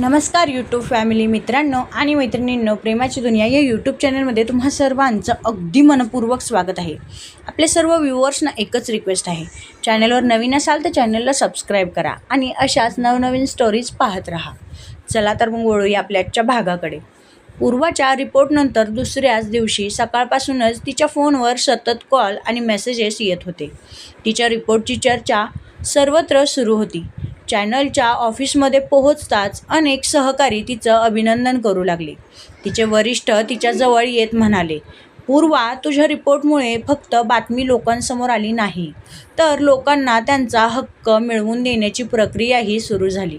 नमस्कार YouTube family मित्रांनो आणि मैत्रिणींनो, प्रेमाची दुनिया या यूट्यूब चॅनलमध्ये तुम्हा सर्वांचं अगदी मनपूर्वक स्वागत आहे. आपले सर्व व्ह्यूअर्सना एकच रिक्वेस्ट आहे, चॅनलवर नवीन असाल तर चॅनलला सबस्क्राईब करा आणि अशाच नवनवीन स्टोरीज पाहत राहा. चला तर मग वळूया आपल्या आजच्या भागाकडे. पूर्वाच्या रिपोर्टनंतर दुसऱ्याच दिवशी सकाळपासूनच तिच्या फोनवर सतत कॉल आणि मेसेजेस येत होते. तिच्या रिपोर्टची चर्चा सर्वत्र सुरू होती. चॅनलच्या ऑफिसमध्ये पोहोचताच अनेक सहकारी तिचं अभिनंदन करू लागले. तिचे वरिष्ठ तिच्याजवळ येत म्हणाले, पूर्वा, तुझ्या रिपोर्टमुळे फक्त बातमी लोकांसमोर आली नाही, तर लोकांना त्यांचा हक्क मिळवून देण्याची प्रक्रियाही सुरू झाली.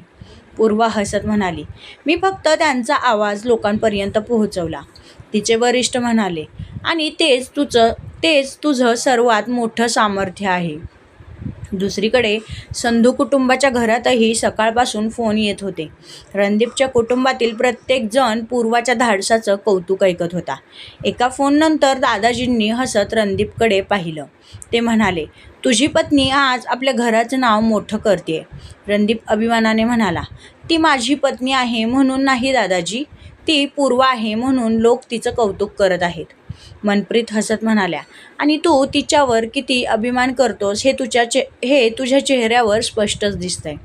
पूर्वा हसत म्हणाली, मी फक्त त्यांचा आवाज लोकांपर्यंत पोहोचवला. तिचे वरिष्ठ म्हणाले, आणि तेच तुझं सर्वात मोठं सामर्थ्य आहे. दुसरीकडे संधू कुटुंबाच्या घरातही सकाळपासून फोन येत होते. रणदीपच्या कुटुंबातील प्रत्येक जण पूर्वाच्या धाडसाचं कौतुक ऐकत होता. एका फोननंतर दादाजींनी हसत रणदीपकडे पाहिलं. ते म्हणाले, तुझी पत्नी आज आपल्या घराचं नाव मोठं करते. रणदीप अभिमानाने म्हणाला, ती माझी पत्नी आहे म्हणून नाही दादाजी, ती पूर्वा आहे म्हणून लोक तिचं कौतुक करत आहेत. मनप्रीत हसत म्हणाल्या, आणि तू तिच्यावर किती अभिमान करतोस हे तुझ्या चेहऱ्यावर स्पष्टच दिसतंय.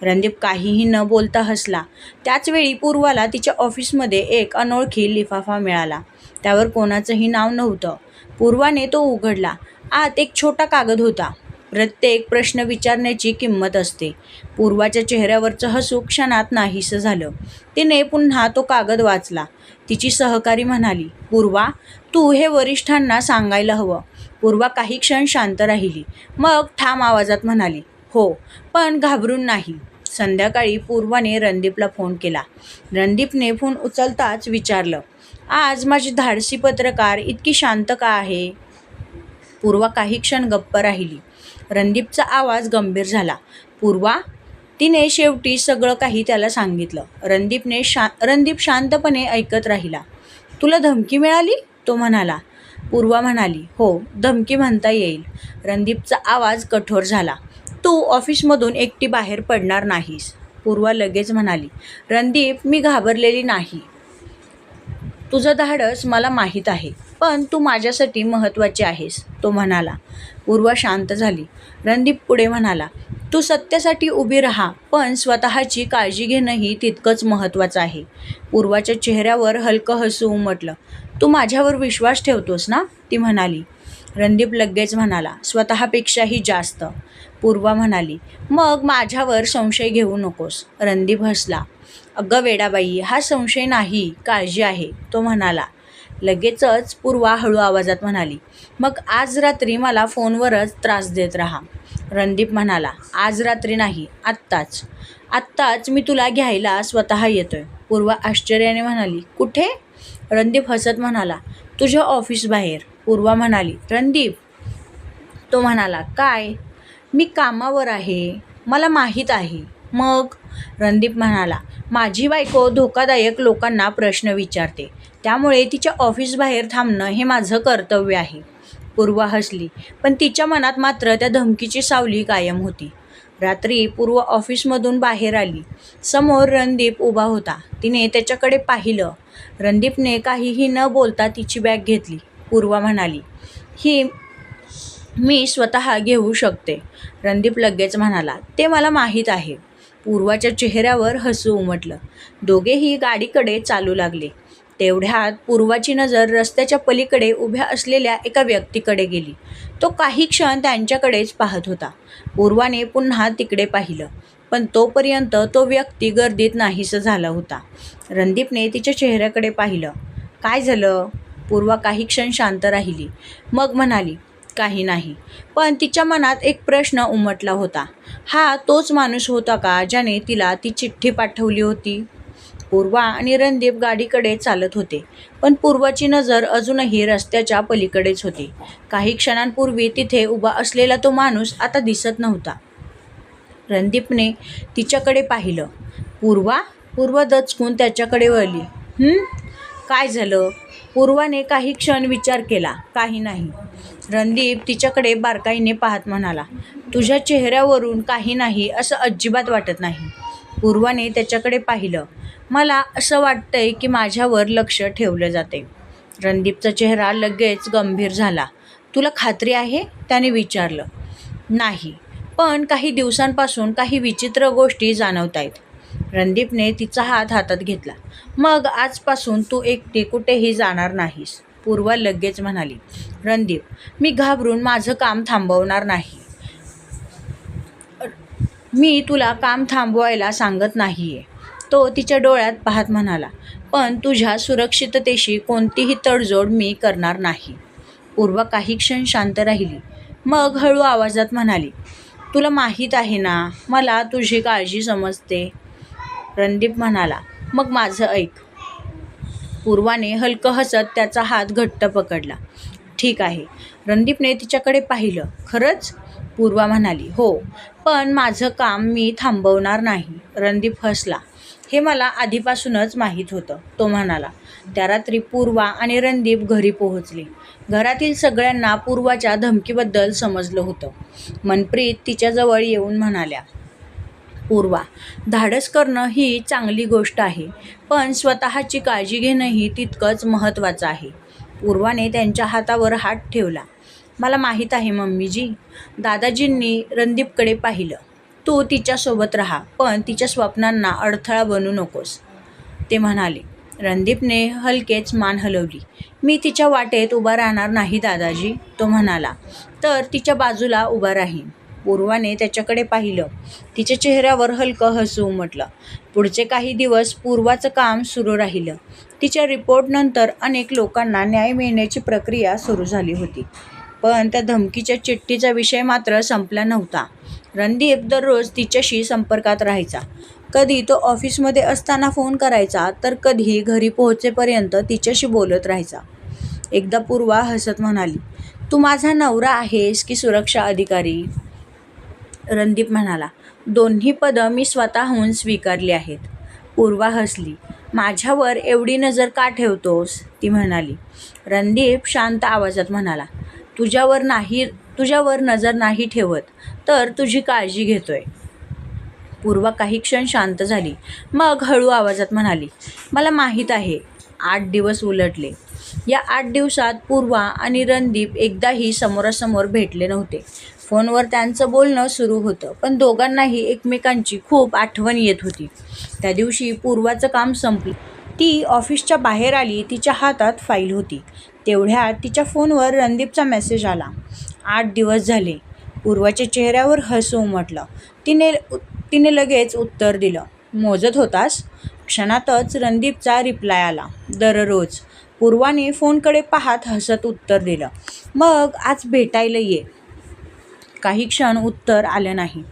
रणदीप काहीही न बोलता हसला. त्याचवेळी पूर्वाला तिच्या ऑफिसमध्ये एक अनोळखी लिफाफा मिळाला. त्यावर कोणाचंही नाव नव्हतं. पूर्वाने तो उघडला. आत एक छोटा कागद होता. प्रत्येक प्रश्न विचारण्याची किंमत असते. पूर्वाच्या चेहऱ्यावरचं हसू क्षणात नाहीसं झालं. तिने पुन्हा तो कागद वाचला. तिची सहकारी म्हणाली, पूर्वा, तू हे वरिष्ठांना सांगायला हवं. पूर्वा काही क्षण शांत राहिली. मग ठाम आवाजात म्हणाली, हो, पण घाबरून नाही. संध्याकाळी पूर्वाने रणदीपला फोन केला. रणदीपने फोन उचलताच विचारलं, आज माझी धाडसी पत्रकार इतकी शांत का आहे? पूर्वा काही क्षण गप्प राहिली. रणदीपचा आवाज गंभीर झाला. पूर्वा, तिने शेवटी सगळं काही त्याला सांगितलं. रणदीप शांतपणे ऐकत राहिला. तुला धमकी मिळाली? तो म्हणाला. पूर्वा म्हणाली, हो, धमकी म्हणता येईल. रणदीपचा आवाज कठोर झाला. तू ऑफिसमधून एकटी बाहेर पडणार नाहीस. पूर्वा लगेच म्हणाली, रणदीप, मी घाबरलेली नाही. तुझं धाडस मला माहीत आहे, पण तू माझ्यासाठी महत्त्वाची आहेस. तो म्हणाला. पूर्वा शांत झाली. रणदीप पुढे म्हणाला, तू सत्यासाठी उभी राहा, पण स्वतःची काळजी घेणंही तितकंच महत्त्वाचं आहे. पूर्वाच्या चेहऱ्यावर हलकं हसू उमटलं. तू माझ्यावर विश्वास ठेवतोस ना? ती म्हणाली. रणदीप लगेच म्हणाला, स्वतःपेक्षाही जास्त. पूर्वा म्हणाली, मग माझ्यावर संशय घेऊ नकोस. रणदीप हसला. अगं वेडाबाई, हा संशय नाही, काळजी आहे. तो म्हणाला. लगेचच पूर्वा हळू आवाजात म्हणाली, मग आज रात्री मला फोनवरच त्रास देत राहा. रणदीप म्हणाला, आज रात्री नाही, आत्ताच मी तुला घ्यायला स्वतः येतोय. पूर्वा आश्चर्याने म्हणाली, कुठे? रणदीप हसत म्हणाला, तुझ्या ऑफिस बाहेर. पूर्वा म्हणाली, रणदीप? तो म्हणाला, काय? मी कामावर आहे, मला माहीत आहे. मग? रणदीप म्हणाला, माझी बायको धोकादायक लोकांना प्रश्न विचारते, त्यामुळे तिच्या ऑफिस बाहेर थांबणं हे माझं कर्तव्य आहे. पूर्वा हसली, पण तिच्या मनात मात्र त्या धमकीची सावली कायम होती. रात्री पूर्वा ऑफिसमधून बाहेर आली. समोर रणदीप उभा होता. तिने त्याच्याकडे पाहिलं. रणदीपने काहीही न बोलता तिची बॅग घेतली. पूर्वा म्हणाली, ही मी स्वतः घेऊ शकते. रणदीप लगेच म्हणाला, ते मला माहीत आहे. पूर्वाच्या चेहऱ्यावर हसू उमटलं. दोघेही गाडीकडे चालू लागले. तेवढ्यात पूर्वाची नजर रस्त्याच्या पलीकडे उभ्या असलेल्या एका व्यक्तीकडे गेली. तो काही क्षण त्यांच्याकडेच पाहत होता. पूर्वाने पुन्हा तिकडे पाहिलं, पण तोपर्यंत तो व्यक्ती गर्दीत नाहीसा झाला होता. रणदीपने तिच्या चेहऱ्याकडे पाहिलं. काय झालं? पूर्वा काही क्षण शांत राहिली. मग म्हणाली, काही नाही. पण तिच्या मनात एक प्रश्न उमटला होता. हा तोच माणूस होता का ज्याने तिला ती चिठ्ठी पाठवली होती? पूर्वा आणि रणदीप गाडीकडे चालत होते, पण पूर्वाची नजर अजूनही रस्त्याच्या पलीकडेच होती. काही क्षणांपूर्वी तिथे उभा असलेला तो माणूस आता दिसत नव्हता. रणदीपने तिच्याकडे पाहिलं. पूर्वा दचकून त्याच्याकडे वळली. काय झालं? पूर्वाने काही क्षण विचार केला. काही नाही. रणदीप तिच्याकडे बारकाईने पाहत म्हणाला, तुझ्या चेहऱ्यावरून काही नाही असं अजिबात वाटत नाही. पूर्वाने त्याच्याकडे पाहिलं. मला असं वाटतंय की माझ्यावर लक्ष ठेवलं जाते. रणदीपचा चेहरा लगेच गंभीर झाला. तुला खात्री आहे? त्याने विचारलं. नाही, पण काही दिवसांपासून काही विचित्र गोष्टी जाणवत आहेत. रणदीपने तिचा हात हातात घेतला. मग आजपासून तू एकटी कुठेही जाणार नाहीस, पूर्वा लगेच म्हणाली. रणदीप, मी घाबरून माझं काम थांबवणार नाही. मी तुला काम थांबवायला सांगत नाहीये, तो तिच्या डोळ्यात पाहत म्हणाला. पण तुझ्या सुरक्षिततेशी कोणतीही तडजोड मी करणार नाही. पूर्वा काही क्षण शांत राहिली. मग हळू आवाजात म्हणाली, तुला माहीत आहे ना, मला तुझी काळजी समजते. रणदीप म्हणाला, मग माझं ऐक. पूर्वाने हलकं हसत त्याचा हात घट्ट पकडला. ठीक आहे. रणदीपने तिच्याकडे पाहिलं. खरंच? पूर्वा म्हणाली. हो, पण माझं काम मी थांबवणार नाही. रणदीप हसला. हे मला आधीपासूनच माहीत होतं, तो म्हणाला. त्या रात्री पूर्वा आणि रणदीप घरी पोहोचले. घरातील सगळ्यांना पूर्वाच्या धमकीबद्दल समजलं होतं. मनप्रीत तिच्याजवळ येऊन म्हणाल्या, पूर्वा, धाडस करणं ही चांगली गोष्ट आहे, पण स्वतःची काळजी घेणंही तितकंच महत्त्वाचं आहे. पूर्वाने त्यांच्या हातावर हात ठेवला. मला माहीत आहे मम्मीजी. दादाजींनी रणदीपकडे पाहिलं. तू तिच्यासोबत राहा, पण तिच्या स्वप्नांना अडथळा बनू नकोस, ते म्हणाले. रणदीपने हलकेच मान हलवली. मी तिच्या वाटेत उभा राहणार नाही दादाजी, तो म्हणाला. तर तिच्या बाजूला उभा राहीन. पूर्वाने त्याच्याकडे पाहिलं. तिच्या चेहऱ्यावर हलकं हसू उमटलं. पुढचे काही दिवस पूर्वाचं काम सुरू राहिलं. तिच्या रिपोर्टनंतर अनेक लोकांना न्याय मिळण्याची प्रक्रिया सुरू झाली होती. पण त्या धमकीच्या चिठ्ठीचा विषय मात्र संपला नव्हता. रणदीप दररोज तिच्याशी संपर्कात राहायचा. कधी तो ऑफिसमध्ये असताना फोन करायचा, तर कधी घरी पोहोचेपर्यंत तिच्याशी बोलत राहायचा. एकदा पूर्वा हसत म्हणाली, तू माझा नवरा आहेस की सुरक्षा अधिकारी? रणदीप म्हणाला, दोन्ही पदं मी स्वतःहून स्वीकारली आहेत. पूर्वा हसली. माझ्यावर एवढी नजर का ठेवतोस? ती म्हणाली. रणदीप शांत आवाजात म्हणाला, तुझ्यावर नजर नाही ठेवत, तर तुझी काळजी घेतोय. पूर्वा काही क्षण शांत झाली. मग हळू आवाजात म्हणाली, मला माहीत आहे. 8 दिवस उलटले. या 8 दिवसात पूर्वा आणि रणदीप एकदाही समोरासमोर भेटले नव्हते. फोनवर त्यांचं बोलणं सुरू होतं, पण दोघांनाही एकमेकांची खूप आठवण येत होती. त्या दिवशी पूर्वाचं काम संपलं. ती ऑफिसच्या बाहेर आली. तिच्या हातात फाईल होती. तेवढ्यात तिच्या फोनवर रणदीपचा मेसेज आला. 8 दिवस झाले. पूर्वाच्या चेहऱ्यावर हसू उमटलं. तिने लगेच उत्तर दिलं. मोजत होतास? क्षणातच रणदीपचा रिप्लाय आला. दररोज. पूर्वाने फोनकडे पाहत हसत उत्तर दिलं. मग आज भेटायला ये. काही क्षण उत्तर आलं नाही.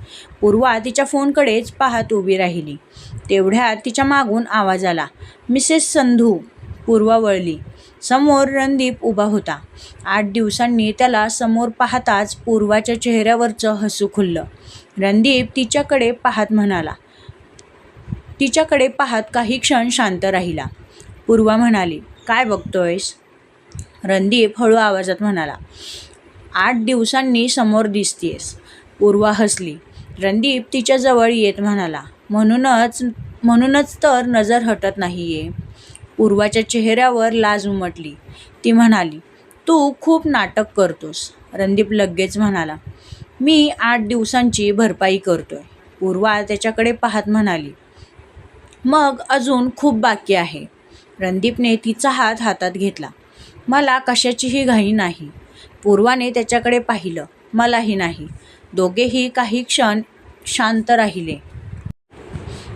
पूर्वा तिच्या फोनकडेच पाहत उभी राहिली. तेवढ्यात तिच्या मागून आवाज आला. मिसेस संधू. पूर्वा वळली. समोर रणदीप उभा होता. 8 दिवसांनी त्याला समोर पाहताच पूर्वाच्या चेहऱ्यावरचं हसू खुललं. रणदीप तिच्याकडे पाहत काही क्षण शांत राहिला. पूर्वा म्हणाली, काय बघतोयस? रणदीप हळू आवाजात म्हणाला, 8 दिवसांनी समोर दिसतेस. पूर्वा हसली. रणदीप तिच्याजवळ येत म्हणाला, म्हणूनच तर नजर हटत नाहीये. पूर्वाच्या चेहऱ्यावर लाज उमटली. ती म्हणाली, तू खूप नाटक करतोस. रणदीप लगेच म्हणाला, मी 8 दिवसांची भरपाई करतोय. पूर्वा त्याच्याकडे पाहत म्हणाली, मग अजून खूप बाकी आहे. रणदीपने तिचा हात हातात घेतला. मला कशाचीही घाई नाही. पूर्वाने त्याच्याकडे पाहिलं. मलाही नाही. दोघेही काही क्षण शांत राहिले.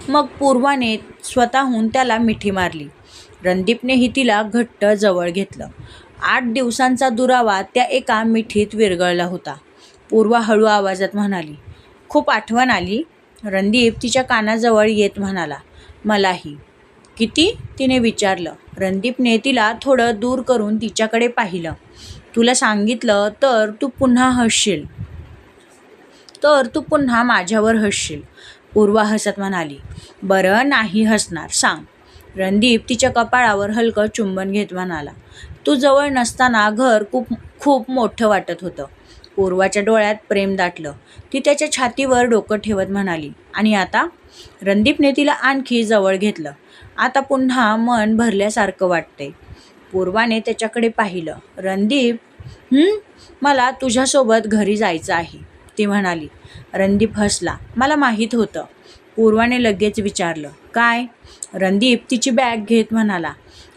मग पूर्वाने स्वतःहून त्याला मिठी मारली. रणदीपनेही तिला घट्ट जवळ घेतलं. 8 दिवसांचा दुरावा त्या एका मिठीत विरघळला होता. पूर्वा हळू आवाजात म्हणाली, खूप आठवण आली. रणदीप तिच्या कानाजवळ येत म्हणाला, मलाही. किती? तिने विचारलं. रणदीपने तिला थोडं दूर करून तिच्याकडे पाहिलं. तुला सांगितलं तर तू पुन्हा माझ्यावर हसशील. पूर्वा हसत म्हणाली, बरं नाही हसणार, सांग. रणदीप तिच्या कपाळावर हलकं चुंबन घेत म्हणाला, तू जवळ नसताना घर खूप मोठं वाटत होतं. पूर्वाच्या डोळ्यात प्रेम दाटलं. ती त्याच्या छातीवर डोकं ठेवत म्हणाली, आणि आता? रणदीपने तिला आणखी जवळ घेतलं. आता पुन्हा मन भरल्यासारखं वाटतंय. पूर्वाने त्याच्याकडे पाहिलं. रणदीप, मला तुझ्यासोबत घरी जायचं आहे, ती म्हणाली. रणदीप हसला. मला माहीत होतं. पूर्वाने लगेच विचारलं, काय? रणदीप तिची बॅग घेत म्हणाला,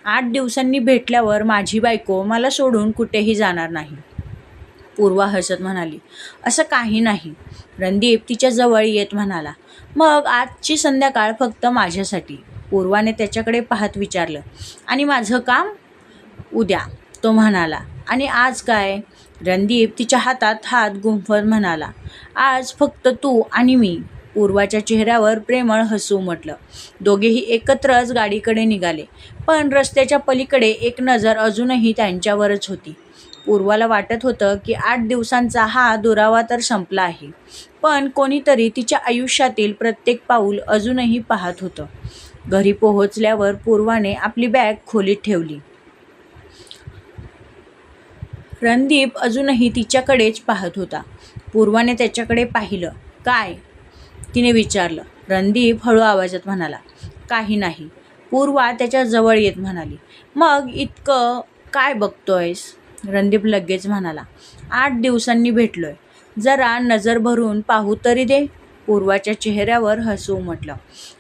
8 दिवसांनी भेटल्यावर माझी बायको मला सोडून कुठेही जाणार नाही. पूर्वा हसत म्हणाली, असं काही नाही. रणदीप तिच्या जवळ येत म्हणाला, मग आजची संध्याकाळ फक्त माझ्यासाठी. पूर्वाने त्याच्याकडे पाहत विचारलं, आणि माझं काम? उद्या, तो म्हणाला. आणि आज काय? रणदीप तिच्या हातात हात गुंफत म्हणाला, आज फक्त तू आणि मी. पूर्वाच्या चेहऱ्यावर प्रेमळ हसू उमटलं. दोघेही एकत्रच गाडीकडे निघाले. पण रस्त्याच्या पलीकडे एक नजर अजूनही त्यांच्यावरच होती. पूर्वाला वाटत होतं की 8 दिवसांचा हा दुरावा तर संपला आहे, पण कोणीतरी तिच्या आयुष्यातील प्रत्येक पाऊल अजूनही पाहत होतं. घरी पोहोचल्यावर पूर्वाने आपली बॅग खोलीत ठेवली. रणदीप अजूनही तिच्याकडेच पाहत होता. पूर्वाने त्याच्याकडे पाहिलं. काय? तिने विचारलं. रणदीप हळू आवाजात म्हणाला, काही नाही. पूर्वा त्याच्या जवळ येत म्हणाली, मग इतकं काय बघतोयस? रणदीप लगेच म्हणाला, 8 दिवसांनी भेटलोय, जरा नजर भरून पाहू तरी दे. पूर्वाच्या चेहऱ्यावर हसू उमटलं.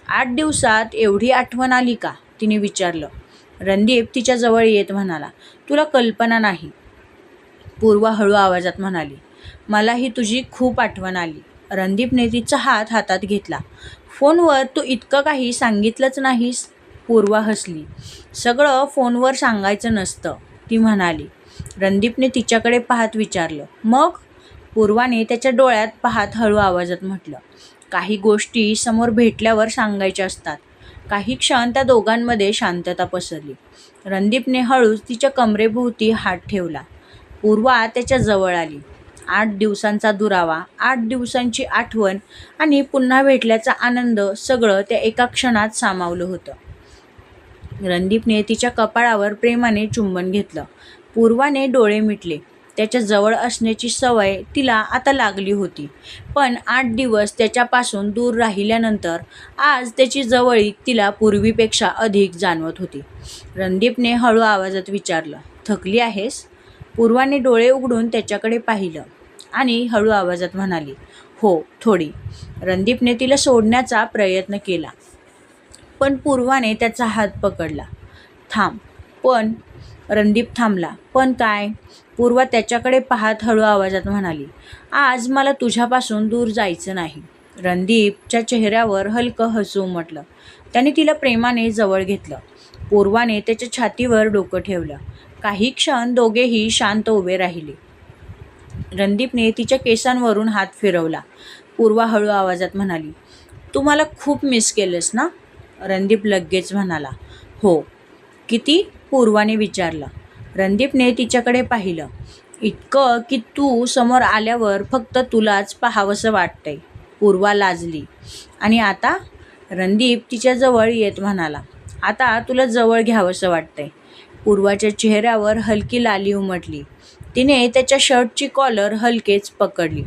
8 दिवसात एवढी आठवण आली का? तिने विचारलं. रणदीप तिच्या जवळ येत म्हणाला, तुला कल्पना नाही. पूर्वा हळू आवाजात म्हणाली, मलाही तुझी खूप आठवण आली. रणदीपने तिचा हात हातात घेतला. फोनवर तू इतकं काही सांगितलंच नाहीस. पूर्वा हसली. सगळं फोनवर सांगायचं नसतं, ती म्हणाली. रणदीपने तिच्याकडे पाहत विचारलं, मग? पूर्वाने त्याच्या डोळ्यात पाहत हळू आवाजात म्हटलं, काही गोष्टी समोर भेटल्यावर सांगायच्या असतात. काही क्षण त्या दोघांमध्ये शांतता पसरली. रणदीपने हळूच तिच्या कमरेभोवती हात ठेवला. पूर्वा त्याच्या जवळ आली. 8 दिवसांचा दुरावा, 8 दिवसांची आठवण आणि पुन्हा भेटल्याचा आनंद, सगळं त्या एका क्षणात सामावलं होतं. रणदीपने तिच्या कपाळावर प्रेमाने चुंबन घेतलं. पूर्वाने डोळे मिटले. त्याच्या जवळ असण्याची सवय तिला आता लागली होती, पण 8 दिवस त्याच्यापासून दूर राहिल्यानंतर आज त्याची जवळीक तिला पूर्वीपेक्षा अधिक जाणवत होती. रणदीपने हळू आवाजात विचारलं, थकली आहेस? पूर्वाने डोळे उघडून त्याच्याकडे पाहिलं आणि हळू आवाजात म्हणाली, हो, थोडी. रणदीपने तिला सोडण्याचा प्रयत्न केला, पण पूर्वाने त्याचा हात पकडला. थांब. पण रणदीप थांबला. पण काय? पूर्वा त्याच्याकडे पाहत हळू आवाजात म्हणाली, आज मला तुझ्यापासून दूर जायचं नाही. रणदीपच्या चेहऱ्यावर हलकं हसू उमटलं. त्याने तिला प्रेमाने जवळ घेतलं. पूर्वाने त्याच्या छातीवर डोकं ठेवलं. काही क्षण दोघेही शांत उभे राहिले. रणदीपने तिच्या केसांवरून हात फिरवला. पूर्वा हळू आवाजात म्हणाली, तू मला खूप मिस केलंस ना? रणदीप लगेच म्हणाला, हो. किती? पूर्वाने विचारलं. रणदीपने तिच्याकडे पाहिलं. इतकं की तू समोर आल्यावर फक्त तुलाच पाहावंसं वाटतंय. पूर्वा लाजली. आणि आता? रणदीप तिच्या जवळ येत म्हणाला, आता तुला जवळ घ्यावंसं वाटतंय. पूर्वाच्या चेहऱ्यावर हलकी लाली उमटली. तिने त्याच्या शर्टची कॉलर हलकेच पकडली.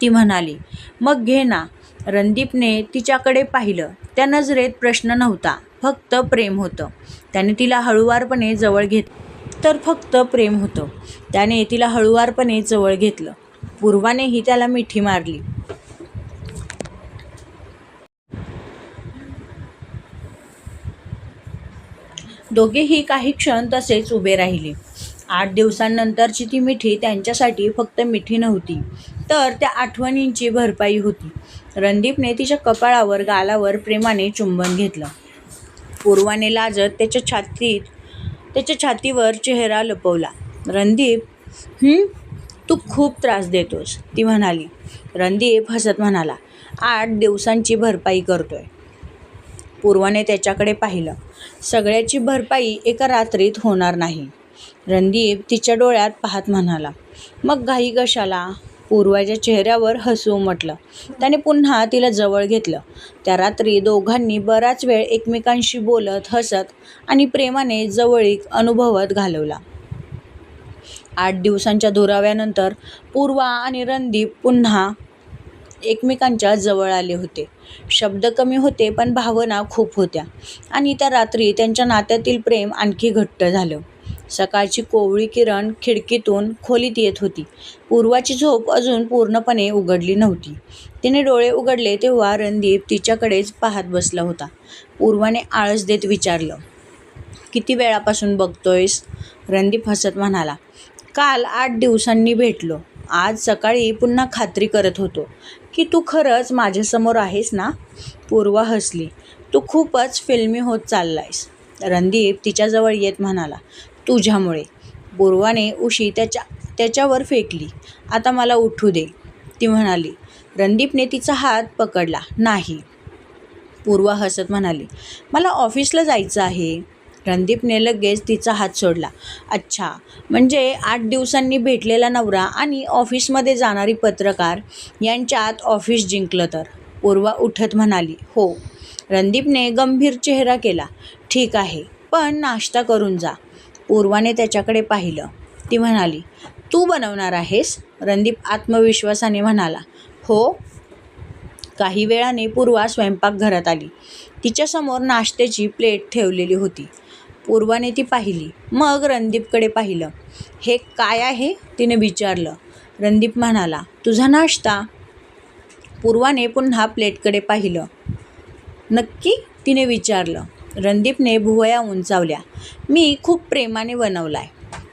ती म्हणाली, मग घे ना. रणदीपने तिच्याकडे पाहिलं. त्या नजरेत प्रश्न नव्हता, फक्त प्रेम होतं. त्याने तिला हळुवारपणे जवळ तर फक्त प्रेम होतं. त्याने तिला हळुवारपणे जवळ घेतलं. पूर्वानेही त्याला मिठी मारली. दोघेही काही क्षण तसेच उभे राहिले. 8 दिवसांनंतरची ती मिठी त्यांच्यासाठी फक्त मिठी नव्हती, तर त्या आठवणींची भरपाई होती. रणदीपने तिच्या कपाळावर, गालावर प्रेमाने चुंबन घेतलं. पूर्वाने लाजत त्याच्या छातीवर चेहरा लपवला. रणदीप, तू खूप त्रास देतोस, ती म्हणाली. रणदीप हसत म्हणाला, 8 दिवसांची भरपाई करतोय. पूर्वाने त्याच्याकडे पाहिलं. सगळ्याची भरपाई एका रात्रीत होणार नाही. रणदीप तिच्या डोळ्यात पाहत म्हणाला, मग घाई कशाला? पूर्वाच्या चेहऱ्यावर हसू उमटलं. त्याने पुन्हा तिला जवळ घेतलं. त्या रात्री दोघांनी बराच वेळ एकमेकांशी बोलत, हसत आणि प्रेमाने जवळीक अनुभवत घालवला. 8 दिवसांच्या दुराव्यानंतर पूर्वा आणि रणदीप पुन्हा एकमेकांच्या जवळ आले होते. शब्द कमी होते पण भावना खूप होत्या आणि त्या रात्री त्यांच्या नात्यातील प्रेम आणखी घट्ट झालं. सकाळची कोवळी किरण खिडकीतून खोलीत येत होती. पूर्वाची झोप अजून पूर्णपणे उघडली नव्हती. तिने डोळे उघडले तेव्हा रणदीप तिच्याकडेच पाहत बसला होता. पूर्वाने आळस देत विचारलं, किती वेळापासून बघतोयस? रणदीप हसत म्हणाला, काल 8 दिवसांनी भेटलो. आज सकाळी पुन्हा खात्री करत होतो की तू खरंच माझ्यासमोर आहेस ना? पूर्वा हसली. तू खूपच फिल्मी होत चाललायस. रणदीप तिच्याजवळ येत म्हणाला, तुझ्यामुळे. पूर्वाने उशी त्याच्यावर फेकली. आता मला उठू दे, ती म्हणाली. रणदीपने तिचा हात पकडला. नाही. पूर्वा हसत म्हणाली, मला ऑफिसला जायचं आहे. रणदीपने लगेच तिचा हात सोडला. अच्छा, म्हणजे 8 दिवसांनी भेटलेला नवरा आणि ऑफिसमध्ये जाणारी पत्रकार यांच्यात ऑफिस जिंकलं तर? पूर्वा उठत म्हणाली. हो. रणदीपने गंभीर चेहरा केला. ठीक आहे, पण नाश्ता करून जा. पूर्वाने त्याच्याकडे पाहिलं. ती म्हणाली, तू बनवणार आहेस? रणदीप आत्मविश्वासाने म्हणाला. हो. काही वेळाने पूर्वा स्वयंपाकघरात आली. तिच्यासमोर नाश्त्याची प्लेट ठेवलेली होती. पूर्वाने ती पाहिली. मग रणदीपकडे पाहिलं. हे काय आहे? तिने विचारलं. रणदीप म्हणाला, तुझा नाश्ता. पूर्वाने पुन्हा प्लेटकडे पाहिलं. नक्की? तिने विचारलं. रणदीपने भुवया उंचावल्या. मी खूप प्रेमाने बनवलाय.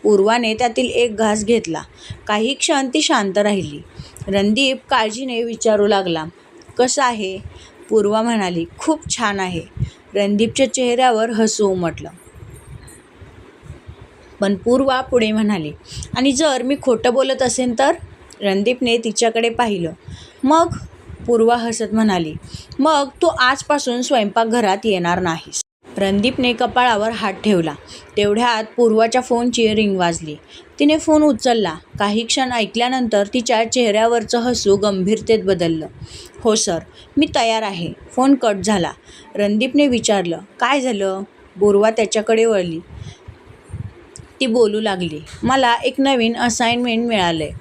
पूर्वाने त्यातील एक घास घेतला. काही क्षण ती शांत राहिली. रणदीप काळजीने विचारू लागला, कसं आहे? पूर्वा म्हणाली, खूप छान आहे. रणदीपच्या चेहऱ्यावर हसू उमटलं. पण पूर्वा पुढे म्हणाली, आणि जर मी खोटं बोलत असेन तर? रणदीपने तिच्याकडे पाहिलं. मग? पूर्वा हसत म्हणाली, मग तू आजपासून स्वयंपाकघरात येणार नाहीस. रणदीपने कपाळावर हात ठेवला. तेवढ्यात पूर्वाच्या फोनची रिंग वाजली. तिने फोन उचलला. काही क्षण ऐकल्यानंतर तिच्या चेहऱ्यावरचं हसू गंभीरतेत बदललं. हो सर, मी तयार आहे. फोन कट झाला. रणदीपने विचारलं, काय झालं? पूर्वा त्याच्याकडे वळली. ती बोलू लागली, मला एक नवीन असाइनमेंट मिळालंय.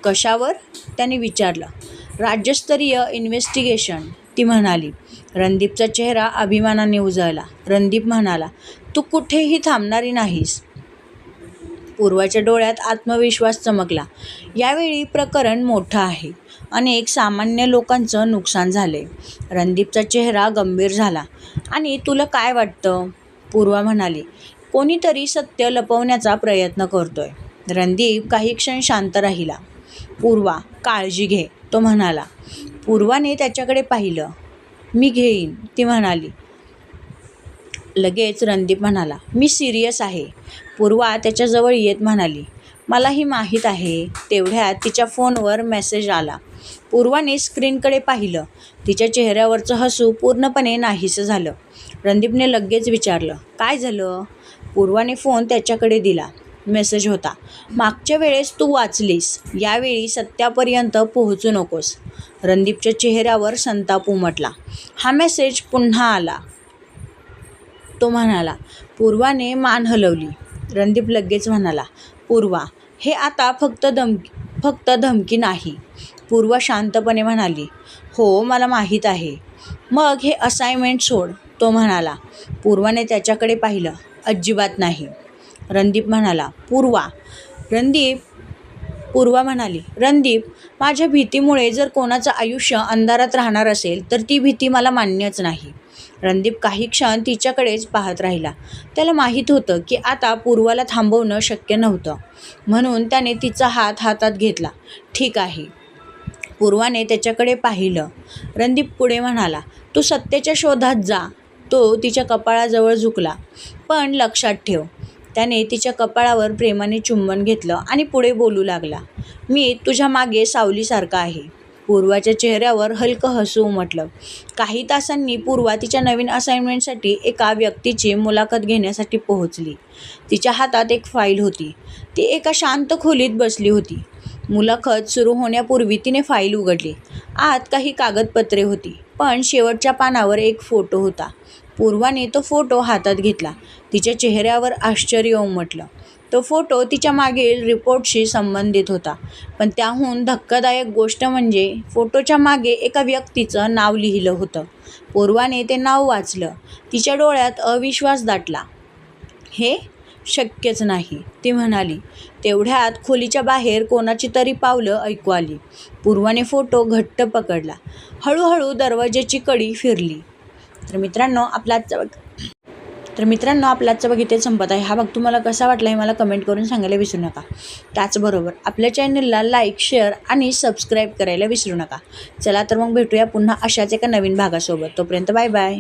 कशावर? त्याने विचारलं. राज्यस्तरीय इन्व्हेस्टिगेशन, ती म्हणाली. रणदीपचा चेहरा अभिमानाने उजळला. रणदीप म्हणाला, तू कुठेही थांबणारी नाहीस. पूर्वाच्या डोळ्यात आत्मविश्वास चमकला. यावेळी प्रकरण मोठं आहे. अनेक सामान्य लोकांचं नुकसान झालंय. रणदीपचा चेहरा गंभीर झाला. आणि तुला काय वाटतं? पूर्वा म्हणाली, कोणीतरी सत्य लपवण्याचा प्रयत्न करतोय. रणदीप काही क्षण शांत राहिला. पूर्वा, काळजी घे, तो म्हणाला. पूर्वाने त्याच्याकडे पाहिलं. मी घेईन, ती म्हणाली. लगेच रणदीप म्हणाला, मी सिरियस आहे. पूर्वा त्याच्याजवळ येत म्हणाली, मलाही माहीत आहे. तेवढ्यात तिच्या फोनवर मेसेज आला. पूर्वाने स्क्रीनकडे पाहिलं. तिच्या चेहऱ्यावरचं हसू पूर्णपणे नाहीसं झालं. रणदीपने लगेच विचारलं, काय झालं? पूर्वाने फोन त्याच्याकडे दिला. मेसेज होता, मागच्या वेळेस तू वाचलीस, यावेळी सत्यापर्यंत पोहोचू नकोस. रणदीपच्या चेहऱ्यावर संताप उमटला. हा मेसेज पुन्हा आला, तो म्हणाला. पूर्वाने मान हलवली. रणदीप लगेच म्हणाला, पूर्वा, हे आता फक्त धमकी नाही. पूर्वा शांतपणे म्हणाली, हो मला माहीत आहे. मग हे असाइनमेंट सोड, तो म्हणाला. पूर्वाने त्याच्याकडे पाहिलं. अजिबात नाही. रणदीप म्हणाला. पूर्वा म्हणाली, रणदीप, माझ्या भीतीमुळे जर कोणाचं आयुष्य अंधारात राहणार असेल तर ती भीती मला मान्यच नाही. रणदीप काही क्षण तिच्याकडेच पाहत राहिला. त्याला माहीत होतं की आता पूर्वाला थांबवणं शक्य नव्हतं. म्हणून त्याने तिचा हात हातात घेतला. ठीक आहे. पूर्वाने त्याच्याकडे पाहिलं. रणदीप पुढे म्हणाला, तू सत्याच्या शोधात जा. तो तिच्या कपाळाजवळ झुकला. पण लक्षात ठेव. त्याने तिच्या कपाळावर प्रेमाने चुंबन घेतलं आणि पुढे बोलू लागला, मी तुझ्या मागे सावलीसारखा आहे. पूर्वाच्या चेहऱ्यावर हलकं हसू उमटलं. काही तासांनी पूर्वा तिच्या नवीन असाइनमेंटसाठी एका व्यक्तीची मुलाखत घेण्यासाठी पोहोचली. तिच्या हातात एक फाईल होती. ती एका शांत खोलीत बसली होती. मुलाखत सुरू होण्यापूर्वी तिने फाईल उघडली. आत काही कागदपत्रे होती, पण शेवटच्या पानावर एक फोटो होता. पूर्वाने तो फोटो हातात घेतला. तिच्या चेहऱ्यावर आश्चर्य उमटलं. तो फोटो तिच्या मागील रिपोर्टशी संबंधित होता. पण त्याहून धक्कादायक गोष्ट म्हणजे फोटोच्या मागे एका व्यक्तीचं नाव लिहिलं होतं. पूर्वाने ते नाव वाचलं. तिच्या डोळ्यात अविश्वास दाटला. हे शक्यच नाही, ती म्हणाली. तेवढ्यात खोलीच्या बाहेर कोणाची तरी पावलं ऐकू आली. पूर्वाने फोटो घट्ट पकडला. हळूहळू दरवाजाची कडी फिरली. तर मित्रांनो आपला आजचा भाग इथे संपत आहे. हा भाग तुम्हाला कसा वाटला हे मला कमेंट करून सांगायला विसरू नका. त्याचबरोबर आपल्या चॅनलला लाईक, शेअर आणि सबस्क्राईब करायला विसरू नका. चला तर मग भेटूया पुन्हा अशाच एका नवीन भागासोबत. तोपर्यंत बाय बाय.